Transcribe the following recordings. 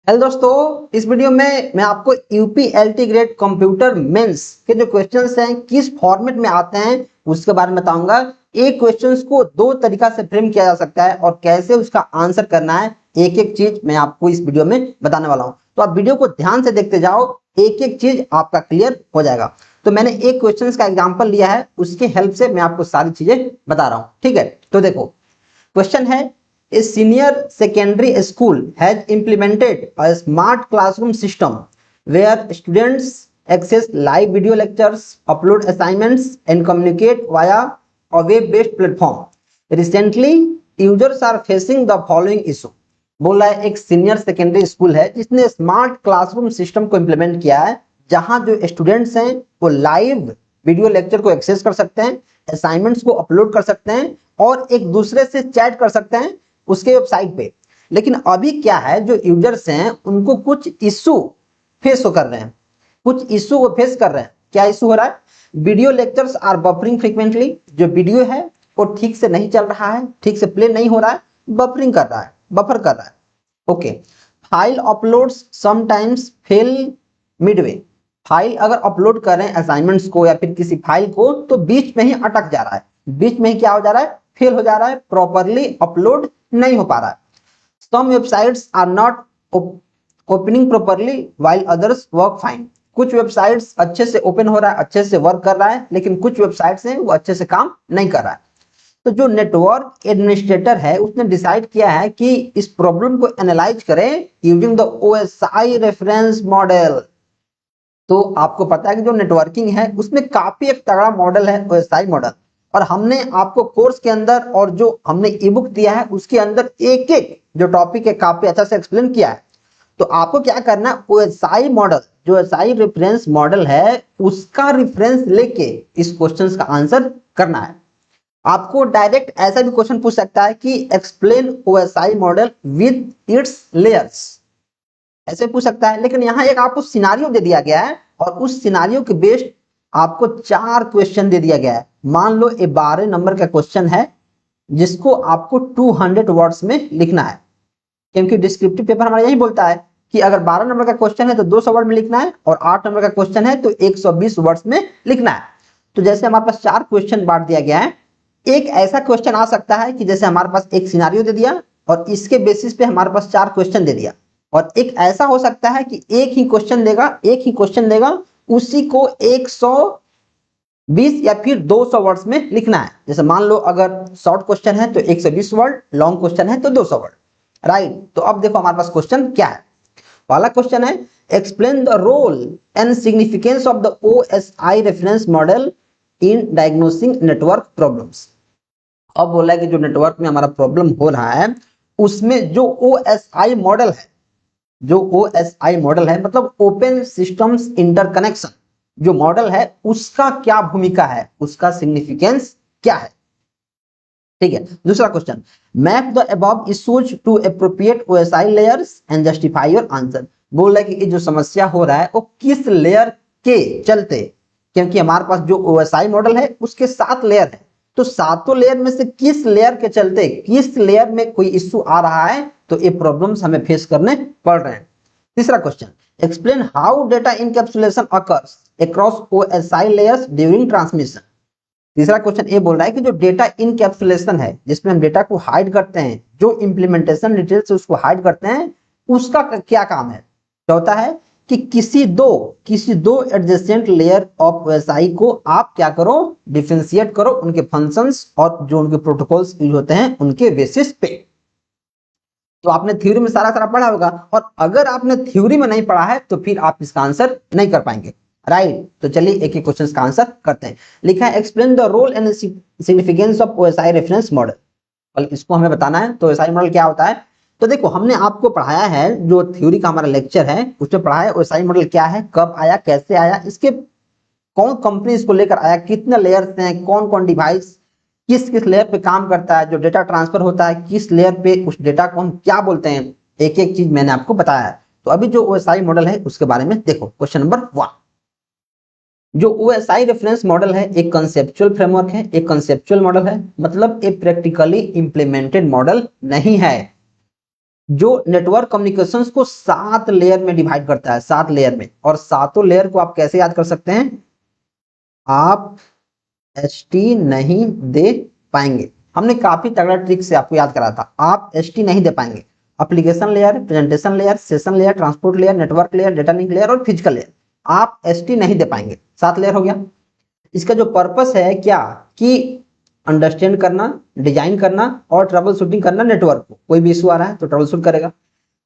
Hello दोस्तों, इस video में मैं आपको यूपीएलटी ग्रेड कंप्यूटर मेंस के जो क्वेश्चंस हैं किस फॉर्मेट में आते हैं उसके बारे में बताऊंगा। एक क्वेश्चंस को दो तरीका से फ्रेम किया जा सकता है और कैसे उसका आंसर करना है, एक एक चीज मैं आपको इस वीडियो में बताने वाला हूं। तो आप वीडियो को ध्यान से देखते जाओ, एक एक चीज आपका क्लियर हो जाएगा। तो मैंने एक क्वेश्चन का एग्जाम्पल लिया है, उसकी हेल्प से मैं आपको सारी चीजें बता रहा हूँ। ठीक है, तो देखो क्वेश्चन है, a senior secondary school has implemented a smart classroom system where students access live video lectures, upload assignments and communicate via a web-based platform. Recently, users are facing the following issue. बोला है एक senior secondary school है जिसने smart classroom system को implement किया है, जहां जो स्टूडेंट्स हैं वो लाइव वीडियो लेक्चर को एक्सेस कर सकते हैं, असाइनमेंट्स को अपलोड कर सकते हैं और एक दूसरे से चैट कर सकते हैं उसके वेबसाइट पे। लेकिन अभी क्या है, जो यूजर्स हैं उनको कुछ इशू फेस कर रहे हैं, कुछ इशू वो फेस कर रहे हैं। क्या इशू हो रहा है? Video lectures are buffering frequently, जो वीडियो है वो ठीक से नहीं चल रहा है, ठीक से प्ले नहीं हो रहा है, बफरिंग कर रहा है, बफर कर रहा है। Okay, file uploads sometimes fail Midway, file अगर अपलोड कर रहे हैं असाइनमेंट्स को या फिर किसी फाइल को तो बीच में ही अटक जा रहा है, बीच में ही क्या हो जा रहा है, फेल हो जा रहा है, प्रॉपरली अपलोड नहीं हो पा रहा है। Some websites are not opening properly while others work fine, कुछ वेबसाइट्स अच्छे से ओपन हो रहा है, अच्छे से वर्क कर रहा है, लेकिन कुछ वेबसाइट्स हैं वो अच्छे से काम नहीं कर रहा है। तो जो नेटवर्क एडमिनिस्ट्रेटर है उसने डिसाइड किया है कि इस प्रॉब्लम को एनालाइज करें using the OSI reference model. तो आपको पता है कि जो नेटवर्किंग है उसमें काफी एक तगड़ा मॉडल है ओएसआई मॉडल, और हमने आपको कोर्स के अंदर और जो हमने ई बुक दिया है उसके अंदर एक एक जो टॉपिक है काफी अच्छा से एक्सप्लेन किया है। तो आपको क्या करना है, ओएसआई मॉडल जो एसआई रेफरेंस मॉडल है उसका रेफरेंस लेके इस क्वेश्चन का आंसर करना है। आपको डायरेक्ट ऐसा भी क्वेश्चन पूछ सकता है कि explain OSI model with its layers, ऐसे पूछ सकता है। लेकिन यहाँ एक आपको सिनारियो दे दिया गया है और उस सिनारियो के बेस्ड आपको 4 क्वेश्चन दे दिया गया है। मान लो ये 12 नंबर का क्वेश्चन है जिसको आपको 200 वर्ड्स में लिखना है, क्योंकि डिस्क्रिप्टिव पेपर हमारा यही बोलता है कि अगर 12 नंबर का क्वेश्चन है तो 200 वर्ड में लिखना है और 8 नंबर का क्वेश्चन है तो 120 वर्ड्स में लिखना है। तो जैसे हमारे पास 4 क्वेश्चन बांट दिया गया है, एक ऐसा क्वेश्चन आ सकता है कि जैसे हमारे पास एक सिनारियो दे दिया और इसके बेसिस पे हमारे पास 4 क्वेश्चन दे दिया, और एक ऐसा हो सकता है कि एक ही क्वेश्चन देगा, उसी को 120 या फिर 200 वर्ड्स में लिखना है। जैसे मान लो अगर शॉर्ट क्वेश्चन है तो 120 वर्ड, लॉन्ग क्वेश्चन है तो 200 वर्ड, राइट। तो अब देखो हमारे पास क्वेश्चन क्या है। पहला क्वेश्चन है, explain the role and significance of the OSI reference model in diagnosing network problems. अब बोला है कि जो नेटवर्क में हमारा प्रॉब्लम हो रहा है उसमें जो ओएसआई मॉडल है, जो ओएसआई मॉडल है मतलब ओपन सिस्टम्स इंटरकनेक्शन जो मॉडल है उसका क्या भूमिका है, उसका सिग्निफिकेंस क्या है। ठीक है, दूसरा question, map the above issues to appropriate OSI layers and justify your answer. बोल रहा है कि जो समस्या हो रहा है वो किस लेयर के चलते, क्योंकि हमारे पास जो ओएसआई मॉडल है उसके 7 लेयर है, तो 7 लेयर में से किस लेयर के चलते, किस लेयर में कोई इश्यू आ रहा है तो ये प्रॉब्लम्स हमें फेस करने पड़ रहे हैं। तीसरा question, explain how data encapsulation occurs across OSI layers during transmission. तीसरा क्वेश्चन ये बोल रहा है कि जो डेटा इनकैप्सुलेशन है जिसमें हम डेटा को हाइड करते हैं, जो इंप्लीमेंटेशन डिटेल्स से उसको हाइड करते हैं, उसका क्या काम है। चौथा है कि किसी दो एडजेसेंट लेयर ऑफ ओएसआई को आप क्या करो, डिफरेंशिएट करो उनके फंक्शंस और जो उनके प्रोटोकॉल्स यूज होते हैं उनके बेसिस पे। तो आपने थ्योरी में सारा पढ़ा होगा, और अगर आपने थ्योरी में नहीं पढ़ा है तो फिर आप इसका आंसर नहीं कर पाएंगे, राइट। तो चलिए एक एक क्वेश्चन का आंसर करते हैं। लिखा है, explain the role and significance of OSI reference model. कल इसको हमें बताना है तो ओएसआई मॉडल क्या होता है। तो देखो हमने आपको पढ़ाया है, जो थ्योरी का हमारा लेक्चर है उसमें पढ़ा है ओएसआई मॉडल क्या है, कब आया, कैसे आया, इसके कौन कंपनी इसको लेकर आया, कितने लेयर्स हैं, कौन कौन डिवाइस किस किस लेयर पे काम करता है, जो डेटा ट्रांसफर होता है किस लेयर पे, उस डेटा को हम क्या बोलते हैं, एक एक चीज मैंने आपको बताया है। तो अभी जो ओएसआई मॉडल है उसके बारे में देखो। क्वेश्चन नंबर 1, जो ओएसआई रेफरेंस मॉडल है एक कंसेप्चुअल फ्रेमवर्क है, एक कंसेप्चुअल मॉडल है, मतलब एक प्रैक्टिकली इंप्लीमेंटेड मॉडल नहीं है। जो नेटवर्क कम्युनिकेशंस को 7 लेयर में डिवाइड करता है, 7 लेयर में, और सातों लेयर को आप कैसे याद कर सकते हैं? आप एसटी नहीं दे पाएंगे। हमने काफी तगड़ा ट्रिक से आपको याद करा था, आप एसटी नहीं दे पाएंगे। Application layer, presentation layer, session layer, transport layer, network layer, data link layer और फिजिकल लेयर, आप एसटी नहीं दे पाएंगे। 7 लेयर हो गया। इसका जो पर्पस है क्या कि अंडरस्टैंड करना, डिजाइन करना और ट्रबल शूटिंग करना नेटवर्क को। कोई भी इशू आ रहा है तो ट्रबल शूट करेगा।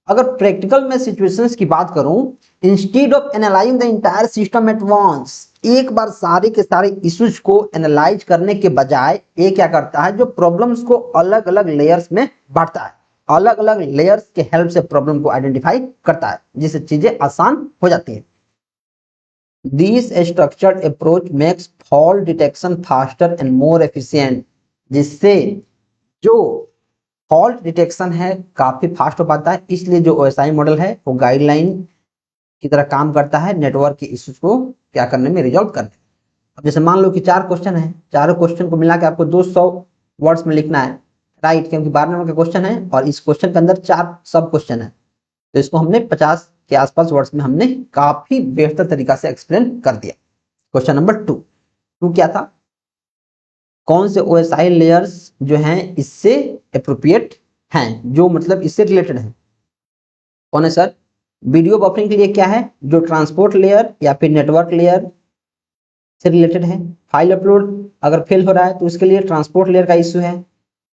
अगर प्रैक्टिकल में सिचुएशंस की बात करूं, instead of analysing the entire system at once, एक बार सारे के सारे इश्यूज को एनालाइज करने के बजाय ये क्या करता है, जो प्रॉब्लम्स को अलग अलग लेयर्स में बांटता है, अलग अलग लेयर्स के हेल्प से प्रॉब्लम को आइडेंटिफाई करता है, जिससे चीजें आसान हो जाती हैं। This structured approach makes fault detection faster and more efficient, जिससे जो फॉल्ट डिटेक्शन है काफी फास्ट हो पाता है। इसलिए जो ओएसआई मॉडल है वो गाइडलाइन की तरह काम करता है नेटवर्क के इश्यूज को क्या करने में, रिजॉल्व करने में। अब जैसे मान लो कि 4 क्वेश्चन है, चारों क्वेश्चन को मिला के आपको 200 वर्ड्स में लिखना है, राइट, क्योंकि 12 नंबर का क्वेश्चन है और इस क्वेश्चन के अंदर 4 सब क्वेश्चन है, तो इसको हमने 50 के आसपास वर्ड्स में हमने काफी बेहतर तरीका से एक्सप्लेन कर दिया। क्वेश्चन नंबर 2 क्या था? कौन से ओएसआई लेयर्स जो हैं इससे अप्रोप्रिएट हैं, जो मतलब इससे रिलेटेड है? कौन है सर? वीडियो बफरिंग के लिए क्या है, जो ट्रांसपोर्ट लेयर या फिर नेटवर्क लेयर से रिलेटेड है। फाइल अपलोड अगर फेल हो रहा है तो उसके लिए ट्रांसपोर्ट लेयर का इश्यू है,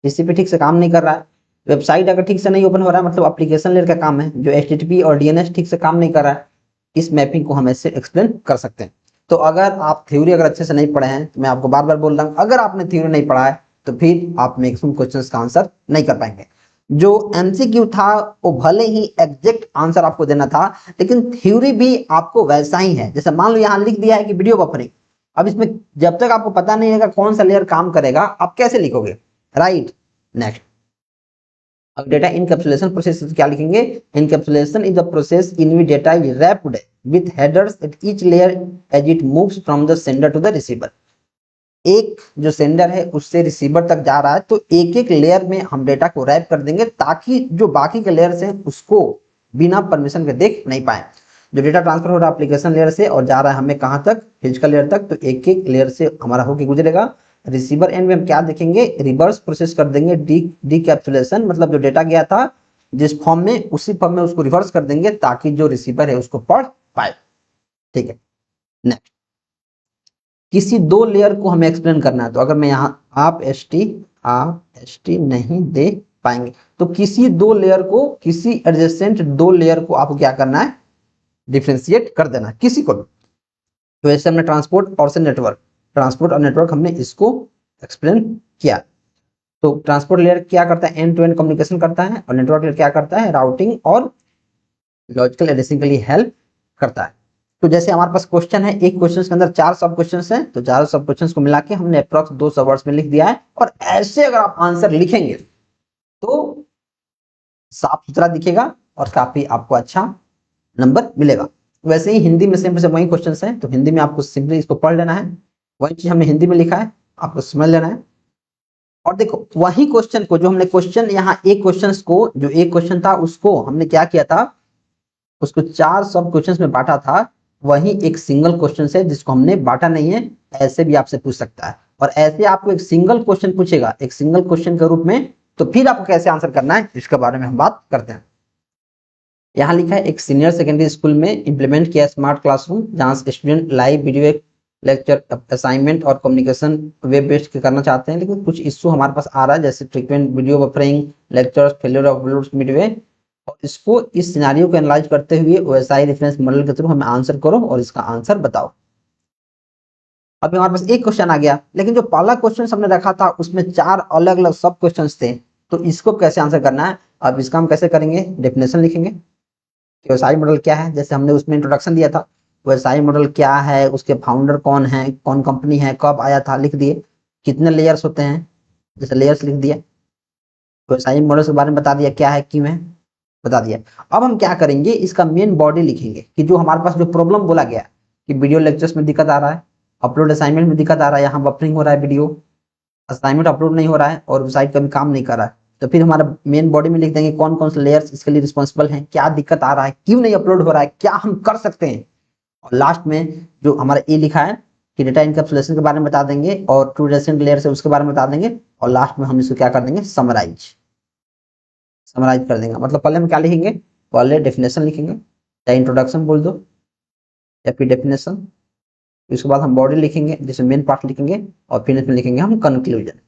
टीसीपी ठीक से काम नहीं कर रहा है। वेबसाइट अगर ठीक से नहीं ओपन हो रहा है, मतलब एप्लीकेशन लेयर का काम है, जो एचटीटीपी और डीएनएस ठीक से काम नहीं कर रहा है, इस मैपिंग को हम ऐसे एक्सप्लेन कर सकते हैं। तो अगर आप थ्योरी अगर अच्छे से नहीं पढ़े हैं, तो मैं आपको बार बार बोल रहा हूँ, अगर आपने थ्योरी नहीं पढ़ा है तो फिर आप मैक्सिमम क्वेश्चंस का आंसर नहीं कर पाएंगे। जो एमसीक्यू था वो भले ही एग्जैक्ट आंसर आपको देना था, लेकिन थ्योरी भी आपको वैसा ही है। जैसे मान लो यहाँ लिख दिया है कि वीडियो बफरिंग, अब इसमें जब तक आपको पता नहीं है कौन सा लेयर काम करेगा, आप कैसे लिखोगे, राइट। नेक्स्ट, अब डेटा इनकैप्सुलेशन प्रोसेस क्या लिखेंगे? Encapsulation is the process in which data is wrapped with headers at each layer as it moves from the sender to the receiver. एक जो सेंडर है उससे रिसीवर तक जा रहा है, तो एक एक लेयर में हम डेटा को रैप कर देंगे ताकि जो बाकी के लेयर्स हैं उसको बिना परमिशन के देख नहीं पाए। जो डेटा ट्रांसफर हो रहा है एप्लीकेशन लेयर से और जा रहा है हमें कहां तक, फिजिकल लेयर तक, तो एक एक लेयर से हमारा होके गुजरेगा। रिसीवर एंड में हम क्या देखेंगे, रिवर्स प्रोसेस कर देंगे, डीकैप्सुलेशन, मतलब जो डेटा गया था जिस फॉर्म में उसी फॉर्म में उसको रिवर्स कर देंगे ताकि जो रिसीवर है उसको पढ़ पाए। ठीक है। नेक्स्ट, किसी 2 लेयर को हमें एक्सप्लेन करना है, तो अगर मैं यहाँ आप एसटी नहीं दे पाएंगे, तो किसी 2 लेयर को, किसी एडजेसेंट 2 लेयर को आपको क्या करना है, डिफरेंशिएट कर देना किसी को भी। तो ऐसे हमने ट्रांसपोर्ट और से नेटवर्क, ट्रांसपोर्ट और नेटवर्क हमने इसको एक्सप्लेन किया। तो ट्रांसपोर्ट लेयर क्या करता है, एंड टू एंड कम्युनिकेशन करता है, और नेटवर्क लेयर क्या करता है, राउटिंग और लॉजिकल एड्रेसिंग के लिए हेल्प करता है। तो जैसे हमारे पास क्वेश्चन है, एक क्वेश्चन के अंदर 4 सब क्वेश्चन हैं, तो 4 सब क्वेश्चन को मिला के हमने अप्रॉक्स 200 वर्ड्स में लिख दिया है। और ऐसे अगर आप आंसर लिखेंगे तो साफ सुथरा दिखेगा और काफी आपको अच्छा नंबर मिलेगा। वैसे ही हिंदी में सिंपल से वही क्वेश्चन है, तो हिंदी में आपको सिंपली इसको पढ़ लेना है, वही चीज हमने हिंदी में लिखा है, आपको समझ लेना है। और देखो वही क्वेश्चन को, जो हमने क्वेश्चन यहाँ एक क्वेश्चन को, जो एक क्वेश्चन था उसको हमने क्या किया था, उसको 4 सब क्वेश्चन में बांटा था, वही एक सिंगल क्वेश्चन है जिसको हमने बांटा नहीं है, ऐसे भी आपसे पूछ सकता है। और ऐसे आपको एक सिंगल क्वेश्चन पूछेगा, एक सिंगल क्वेश्चन के रूप में, तो फिर आपको कैसे आंसर करना है इसके बारे में हम बात करते हैं। यहाँ लिखा है, एक सीनियर सेकेंडरी स्कूल में इंप्लीमेंट किया स्मार्ट क्लासरूम, जहां student live video lecture, assignment और कम्युनिकेशन वेब बेस्ड करना चाहते हैं, लेकिन कुछ इश्यू हमारे पास आ रहा है, जैसे frequent video buffering, lectures, failure of uploads Midway. और इसको, इस सिनेरियो को एनालाइज करते हुए ओएसआई रेफरेंस मॉडल के थ्रू हमें आंसर करो और इसका आंसर बताओ। अब हमारे पास एक क्वेश्चन आ गया, लेकिन जो पहला क्वेश्चन हमने रखा था उसमें 4 अलग अलग सब क्वेश्चन थे, तो इसको कैसे आंसर करना है। अब इसका हम कैसे करेंगे, डेफिनेशन लिखेंगे कि ओएसआई मॉडल क्या है, जैसे हमने उसमें इंट्रोडक्शन दिया था, ओएसआई मॉडल क्या है, उसके फाउंडर कौन है, कौन कंपनी है, कब आया था, लिख दिए। कितने लेयर्स होते हैं, जैसे लेयर्स लिख दिया। ओएसआई मॉडल के बारे में बता दिया, क्या है, क्यों है, बता दिया। अब हम क्या करेंगे, इसका मेन बॉडी लिखेंगे कि जो हमारे पास जो प्रॉब्लम बोला गया कि वीडियो लेक्चर्स में दिक्कत आ रहा है, अपलोड असाइनमेंट में दिक्कत आ रहा है, यहाँ बफरिंग हो रहा है, वीडियो असाइनमेंट अपलोड नहीं हो रहा है और साइट कभी काम नहीं कर रहा है, तो फिर हमारा मेन बॉडी में लिख देंगे कौन कौन से लेयर्स इसके लिए रिस्पॉन्सिबल हैं, क्या दिक्कत आ रहा है, क्यों नहीं अपलोड हो रहा है, क्या हम कर सकते हैं। और लास्ट में जो हमारा ए लिखा है कि डेटा इनकैप्सुलेशन के बारे में बता देंगे और टू एडजेसेंट लेयर से उसके बारे में बता देंगे। और लास्ट में हम इसको क्या कर देंगे, समराइज कर देंगे। मतलब पहले हम क्या लिखेंगे, पहले डेफिनेशन लिखेंगे या इंट्रोडक्शन बोल दो या फिर डेफिनेशन, उसके बाद हम बॉडी लिखेंगे जिसमें मेन पार्ट लिखेंगे और फिर इसमें लिखेंगे हम कंक्लूजन।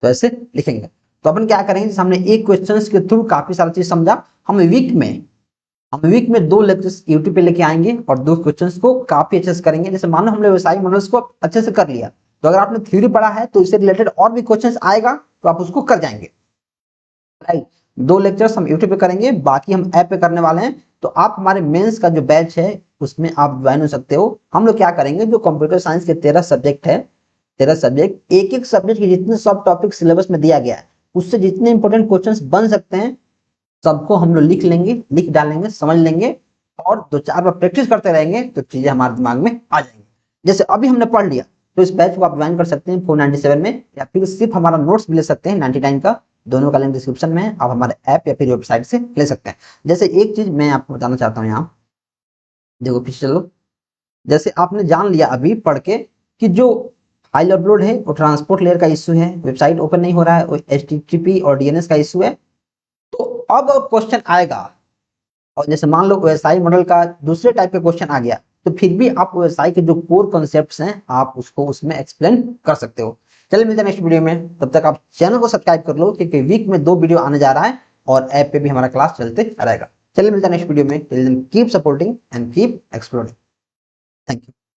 तो ऐसे लिखेंगे। तो अपन क्या करेंगे, जैसे हमने एक क्वेश्चन के थ्रू काफी सारी चीज समझा, हम वीक में 2 लेक्चर्स यूट्यूब पे लेके आएंगे और 2 क्वेश्चंस को काफी अच्छे से करेंगे। जैसे मान लो हमने व्यवसायिक मॉडल्स को अच्छे से कर लिया, तो अगर आपने थ्योरी पढ़ा है तो इससे रिलेटेड और भी क्वेश्चंस आएगा तो आप उसको कर जाएंगे। राइट, 2 लेक्चर्स हम यूट्यूब पे करेंगे, बाकी हम ऐप पे करने वाले हैं। तो आप हमारे मेंस का जो बैच है उसमें आप ज्वाइन हो सकते हो। हम लोग क्या करेंगे, जो कंप्यूटर साइंस के 13 सब्जेक्ट है, 13 सब्जेक्ट, एक एक सब्जेक्ट के जितने सब टॉपिक सिलेबस में दिया गया है उससे जितने इंपॉर्टेंट क्वेश्चंस बन सकते हैं सबको हम लोग लिख लेंगे, लिख डालेंगे, समझ लेंगे और 2-4 बार प्रैक्टिस करते रहेंगे तो चीजें हमारे दिमाग में आ जाएंगी। जैसे अभी हमने पढ़ लिया तो इस बैच को आप ज्वाइन कर सकते हैं 497 में, या फिर सिर्फ हमारा नोट्स भी ले सकते हैं 99 का। दोनों का लिंक डिस्क्रिप्शन में है, आप हमारे ऐप या फिर वेबसाइट से ले सकते हैं। जैसे एक चीज मैं आपको बताना चाहता हूँ, यहाँ देखो पीछे चलो। जैसे आपने जान लिया अभी पढ़ के कि जो फाइल अपलोड है वो ट्रांसपोर्ट लेयर का इश्यू है, वेबसाइट ओपन नहीं हो रहा है, वो HTTP और DNS का इश्यू है। तो अब क्वेश्चन आएगा और जैसे मान लो OSI मॉडल का दूसरे टाइप का क्वेश्चन आ गया, तो फिर भी आप OSI के जो कोर कॉन्सेप्ट्स हैं आप उसको उसमें एक्सप्लेन कर सकते हो। चलिए मिलते हैं नेक्स्ट वीडियो में, तब तक आप चैनल को सब्सक्राइब कर लो क्योंकि वीक में 2 वीडियो आने जा रहा है और ऐप पे भी हमारा क्लास चलते रहेगा। चलिए मिलते हैं नेक्स्ट वीडियो में, till then keep supporting and keep exploring. Thank you.